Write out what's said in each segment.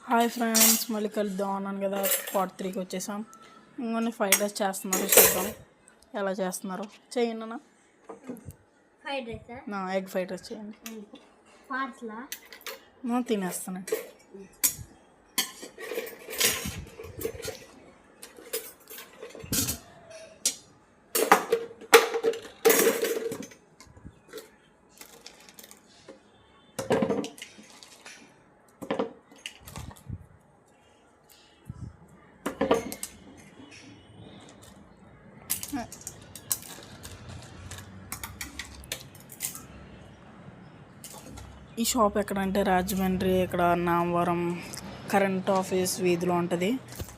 Hi friends, మళ్ళీ కలుద్దాం అన్నాను కదా. పార్ట్ 3కి వచ్చేసాం. ఇంకొన్ని ఫ్రైడ్ రైస్ చేస్తున్నారు, చూద్దాం ఎలా చేస్తున్నారు. చేయండి అన్న. ఎగ్ ఫ్రైడ్ రైస్ చేయండి. తినేస్తాను. ఈ షాప్ ఎక్కడంటే రాజమండ్రి, ఇక్కడ నామవరం కరెంట్ ఆఫీస్ వీధిలో ఉంటుంది.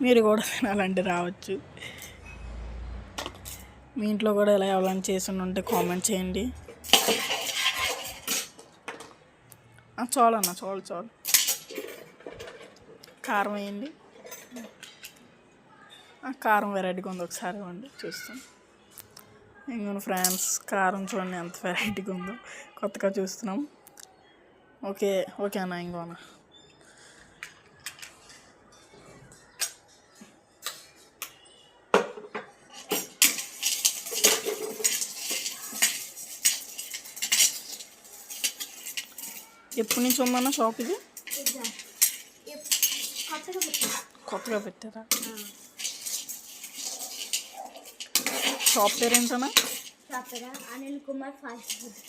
మీరు కూడా తినాలంటే రావచ్చు. మీ ఇంట్లో కూడా ఎలా ఎవరైనా చేసి ఉంటే కామెంట్ చేయండి. చాలన్నా, చాలు. కారం వేయండి. కారం వెరైటీగా ఉంది, ఒకసారి ఇవ్వండి చూస్తాం. ఇంకొన్ని ఫ్రెండ్స్, కారం చూడండి ఎంత వెరైటీగా ఉందో, కొత్తగా చూస్తున్నాం. ఓకే అన్న, ఇంకోనా. ఎప్పటి నుంచి ఉందన్న షాప్ ఇది? కొత్తగా పెట్టారా? షాప్ పేరు ఏంటన్నా? Anil Kumar fast food.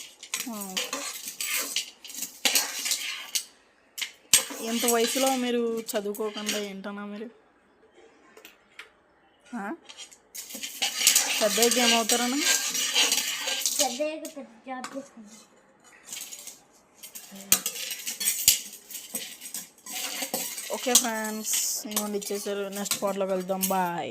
ఎంత వయసులో మీరు చదువుకోకుండా ఏంటన్నా మీరు? పెద్దయ్యకి ఏమవుతారన్నా? పెద్ద జాబ్ చేసుకుంటాం. ఓకే ఫ్రెండ్స్, ఇంకొండి ఇచ్చేసారు. నెక్స్ట్ పార్ట్లో కలుద్దాం. బాయ్.